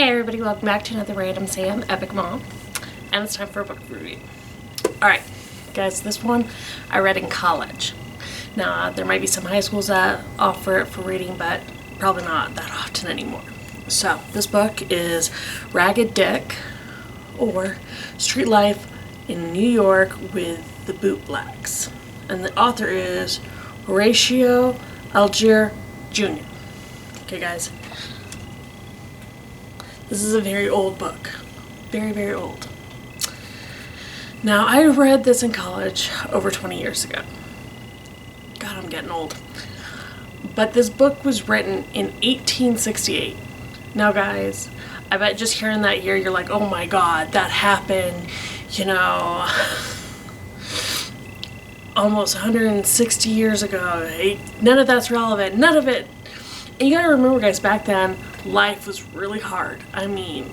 Hey everybody, welcome back to another Random Sam Epic Mom, and it's time for a book review. Alright guys, this one I read in college. Now there might be some high schools that offer it for reading, but probably not that often anymore. So this book is Ragged Dick, or Street Life in New York with the Bootblacks, and the author is Horatio Alger Jr. Okay guys, this is a very old book. Very, very old. Now, I read this in college over 20 years ago. God, I'm getting old. But this book was written in 1868. Now, guys, I bet just hearing that year, you're like, oh my God, that happened, you know, almost 160 years ago. None of that's relevant. None of it. And you gotta remember, guys, back then, life was really hard. I mean,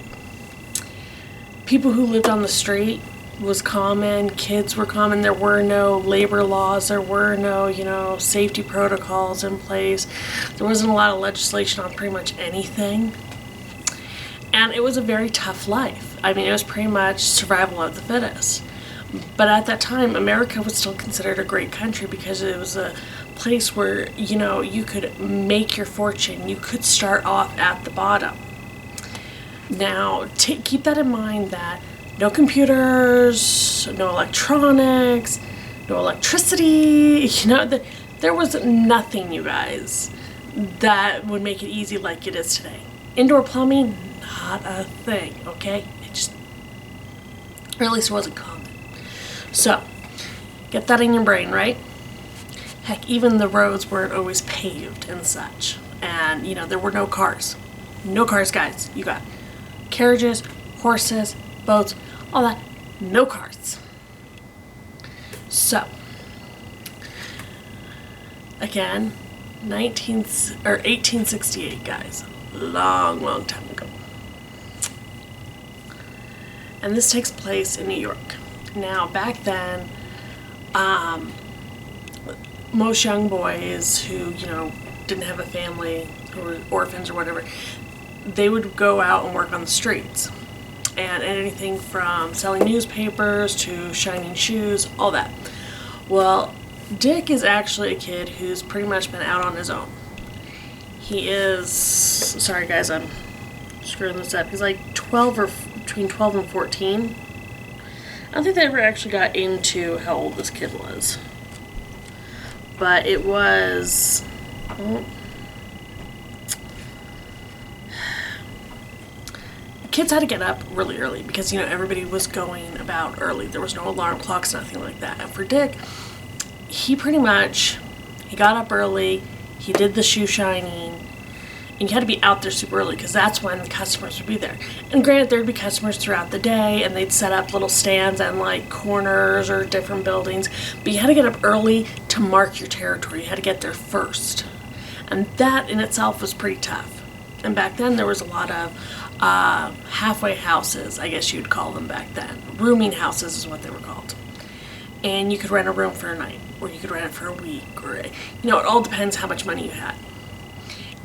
people who lived on the street was common, kids were common, there were no labor laws, there were no, safety protocols in place. There wasn't a lot of legislation on pretty much anything. And it was a very tough life. I mean, it was pretty much survival of the fittest. But at that time, America was still considered a great country because it was a place where, you could make your fortune. You could start off at the bottom. Now, keep that in mind that no computers, no electronics, no electricity, there was nothing, you guys, that would make it easy like it is today. Indoor plumbing, not a thing, okay? It just, or at least it wasn't common. So, get that in your brain, right? Heck, even the roads weren't always paved and such. And, there were no cars. No cars, guys. You got carriages, horses, boats, all that. No cars. So, again, 1868, guys. Long, long time ago. And this takes place in New York. Now, back then, most young boys who, didn't have a family or were orphans or whatever, they would go out and work on the streets. And anything from selling newspapers to shining shoes, all that. Well, Dick is actually a kid who's pretty much been out on his own. He is, sorry guys, I'm screwing this up. He's like between 12 and 14. I don't think they ever actually got into how old this kid was. But it was, kids had to get up really early because, everybody was going about early. There was no alarm clocks, nothing like that. And for Dick, he got up early, he did the shoe shining, and you had to be out there super early because that's when the customers would be there. And granted, there'd be customers throughout the day, and they'd set up little stands and like corners or different buildings. But you had to get up early to mark your territory. You had to get there first. And that in itself was pretty tough. And back then, there was a lot of halfway houses, I guess you'd call them back then. Rooming houses is what they were called. And you could rent a room for a night, or you could rent it for a week, or, it all depends how much money you had.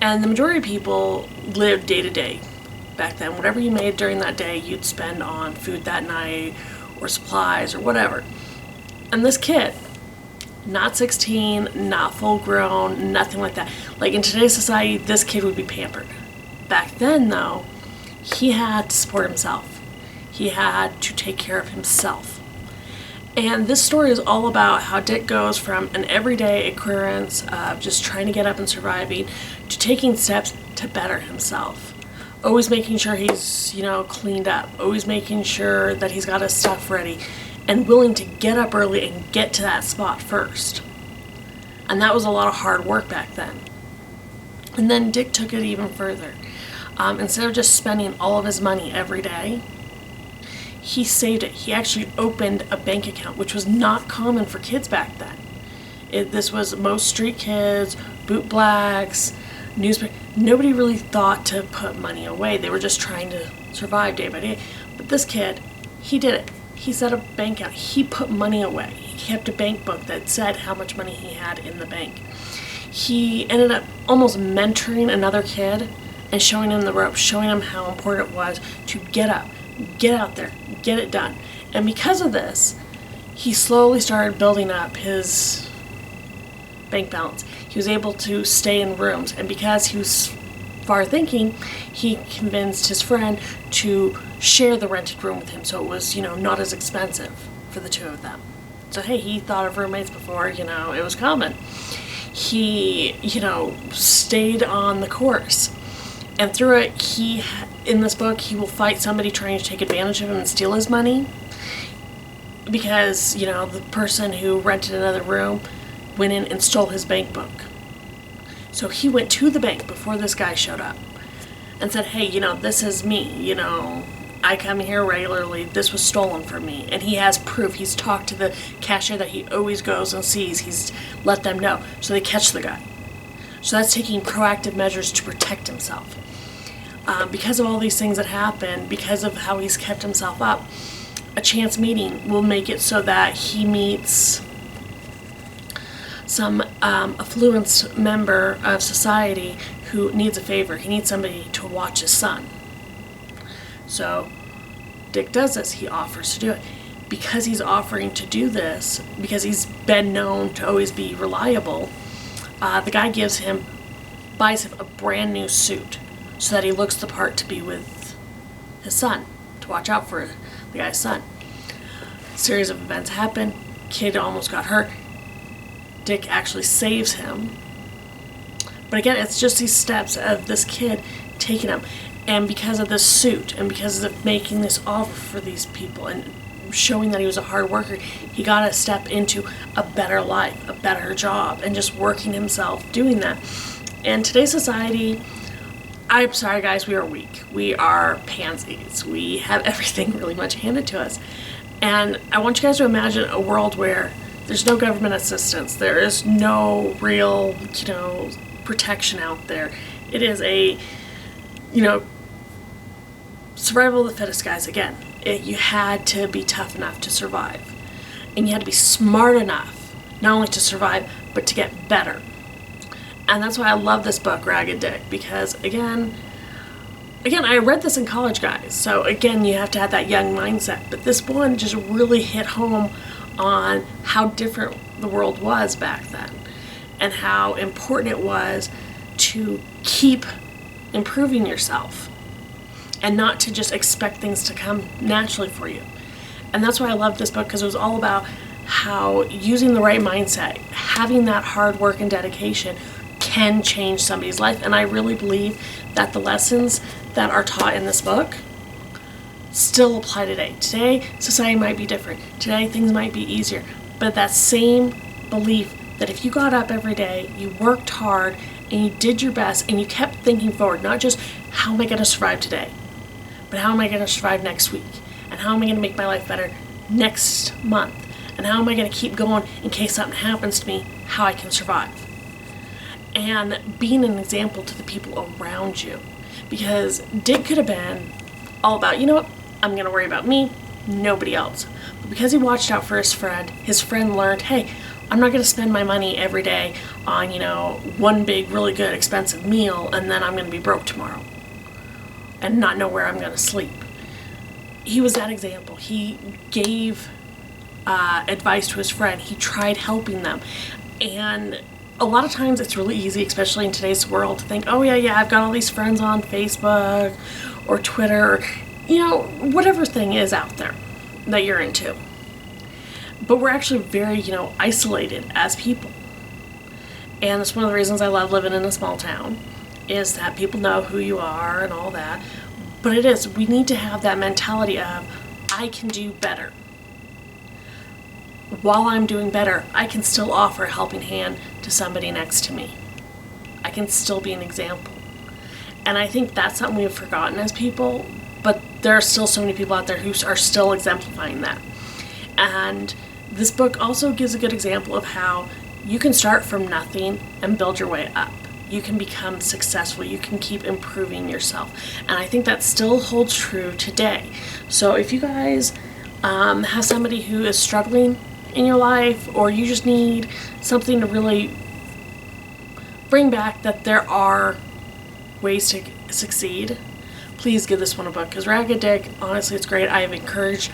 And the majority of people lived day to day back then. Whatever you made during that day, you'd spend on food that night or supplies or whatever. And this kid, not 16, not full grown, nothing like that. Like in today's society, this kid would be pampered. Back then, though, he had to support himself. He had to take care of himself. And this story is all about how Dick goes from an everyday occurrence of just trying to get up and surviving to taking steps to better himself. Always making sure he's, cleaned up. Always making sure that he's got his stuff ready and willing to get up early and get to that spot first. And that was a lot of hard work back then. And then Dick took it even further. Instead of just spending all of his money every day, he saved it. He actually opened a bank account, which was not common for kids back then. This was most street kids, bootblacks, newspaper. Nobody really thought to put money away. They were just trying to survive day by day. But this kid, he did it. He set a bank account. He put money away. He kept a bank book that said how much money he had in the bank. He ended up almost mentoring another kid and showing him the ropes, showing him how important it was to get up, get out there, get it done. And because of this, he slowly started building up his bank balance. He was able to stay in rooms, and because he was far thinking, he convinced his friend to share the rented room with him, so it was, not as expensive for the two of them. So hey, he thought of roommates before, it was common. He, stayed on the course. And through it, in this book, he will fight somebody trying to take advantage of him and steal his money. Because, the person who rented another room went in and stole his bank book. So he went to the bank before this guy showed up and said, hey, this is me, I come here regularly, this was stolen from me. And he has proof. He's talked to the cashier that he always goes and sees. He's let them know. So they catch the guy. So that's taking proactive measures to protect himself. Because of all these things that happen, because of how he's kept himself up, a chance meeting will make it so that he meets some affluent member of society who needs a favor. He needs somebody to watch his son. So Dick does this. He offers to do it. Because he's offering to do this, because he's been known to always be reliable, the guy buys him a brand new suit so that he looks the part to be with his son, to watch out for the guy's son. A series of events happen. Kid almost got hurt. Dick actually saves him. But again, it's just these steps of this kid taking him. And because of this suit, and because of making this offer for these people, and showing that he was a hard worker, he got to step into a better life, a better job, and just working himself doing that. And today's society, I'm sorry guys, we are weak. We are pansies. We have everything really much handed to us. And I want you guys to imagine a world where there's no government assistance. There is no real, protection out there. It is a, survival of the fittest, guys. Again, you had to be tough enough to survive. And you had to be smart enough, not only to survive, but to get better. And that's why I love this book, Ragged Dick, because again, I read this in college, guys. So again, you have to have that young mindset. But this one just really hit home on how different the world was back then and how important it was to keep improving yourself and not to just expect things to come naturally for you. And that's why I love this book, because it was all about how using the right mindset, having that hard work and dedication can change somebody's life. And I really believe that the lessons that are taught in this book still apply today. Today, society might be different. Today, things might be easier. But that same belief that if you got up every day, you worked hard, and you did your best, and you kept thinking forward, not just how am I going to survive today, but how am I going to survive next week? And how am I going to make my life better next month? And how am I going to keep going in case something happens to me, how I can survive? And being an example to the people around you. Because Dick could have been all about, I'm going to worry about me, nobody else. But because he watched out for his friend learned, hey, I'm not going to spend my money every day on, one big, really good, expensive meal, and then I'm going to be broke tomorrow and not know where I'm going to sleep. He was that example. He gave advice to his friend. He tried helping them. And a lot of times it's really easy, especially in today's world, to think, oh yeah, I've got all these friends on Facebook or Twitter, or, whatever thing is out there that you're into. But we're actually very, isolated as people. And that's one of the reasons I love living in a small town, is that people know who you are and all that. But we need to have that mentality of, I can do better. While I'm doing better, I can still offer a helping hand to somebody next to me. I can still be an example. And I think that's something we've forgotten as people, but there are still so many people out there who are still exemplifying that. And this book also gives a good example of how you can start from nothing and build your way up. You can become successful. You can keep improving yourself. And I think that still holds true today. So if you guys have somebody who is struggling in your life, or you just need something to really bring back that there are ways to succeed, please give this one a book, because Ragged Dick, honestly, it's great. I have encouraged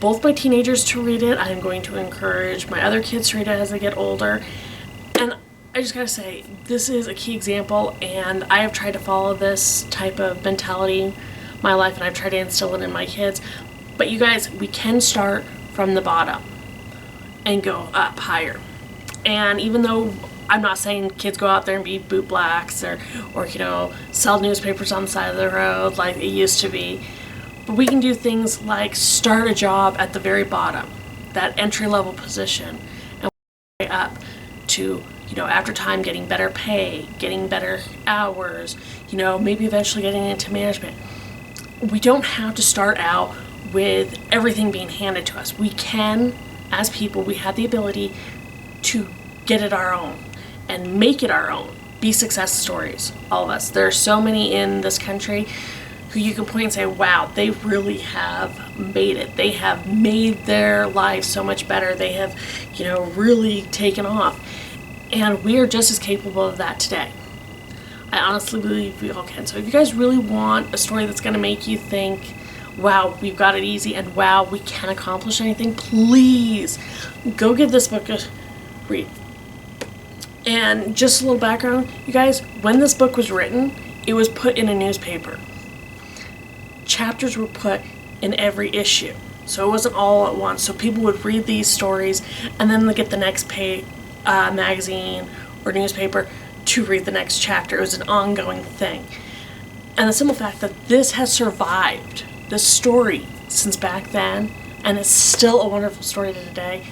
both my teenagers to read it. I am going to encourage my other kids to read it as they get older. And I just gotta say, this is a key example, and I have tried to follow this type of mentality my life, and I've tried to instill it in my kids. But you guys, we can start from the bottom and go up higher. And even though I'm not saying kids go out there and be boot blacks or sell newspapers on the side of the road like it used to be, but we can do things like start a job at the very bottom, that entry-level position, and work our way up to, after time, getting better pay, getting better hours, maybe eventually getting into management. We don't have to start out with everything being handed to us. We can, as people, we have the ability to get it our own and make it our own. Be success stories, all of us. There are so many in this country who you can point and say, wow, they really have made it. They have made their lives so much better. They have, really taken off. And we are just as capable of that today. I honestly believe we all can. So if you guys really want a story that's going to make you think, wow, we've got it easy, and wow, we can accomplish anything, please go give this book a read. And just a little background, you guys, when this book was written, it was put in a newspaper. Chapters were put in every issue, so it wasn't all at once. So people would read these stories, and then they get the next magazine or newspaper to read the next chapter. It was an ongoing thing. And the simple fact that this has survived, this story, since back then, and it's still a wonderful story to today,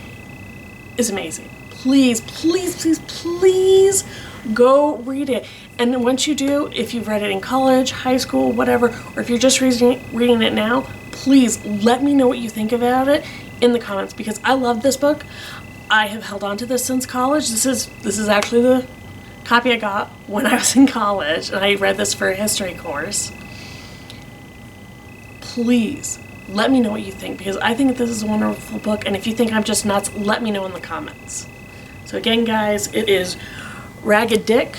is amazing. Please, please, please, please go read it. And once you do, if you've read it in college, high school, whatever, or if you're just reading it now, please let me know what you think about it in the comments, because I love this book. I have held on to this since college. This is actually the copy I got when I was in college, and I read this for a history course. Please let me know what you think, because I think this is a wonderful book, and if you think I'm just nuts, let me know in the comments. So again, guys, it is Ragged Dick,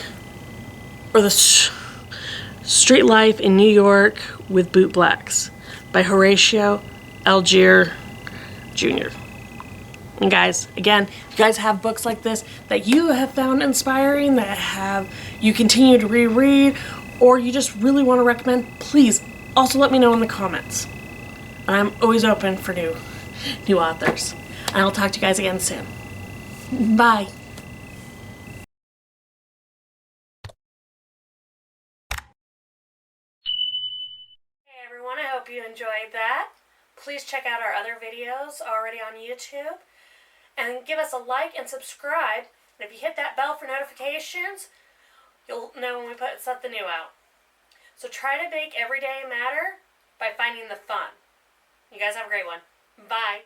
or The Street Life in New York with Boot Blacks by Horatio Algier Jr. And guys, again, if you guys have books like this that you have found inspiring, that you continue to reread, or you just really want to recommend, please also let me know in the comments. And I'm always open for new authors. And I'll talk to you guys again soon. Bye. Hey everyone, I hope you enjoyed that. Please check out our other videos already on YouTube. And give us a like and subscribe. And if you hit that bell for notifications, you'll know when we put something new out. So try to make every day matter by finding the fun. You guys have a great one. Bye.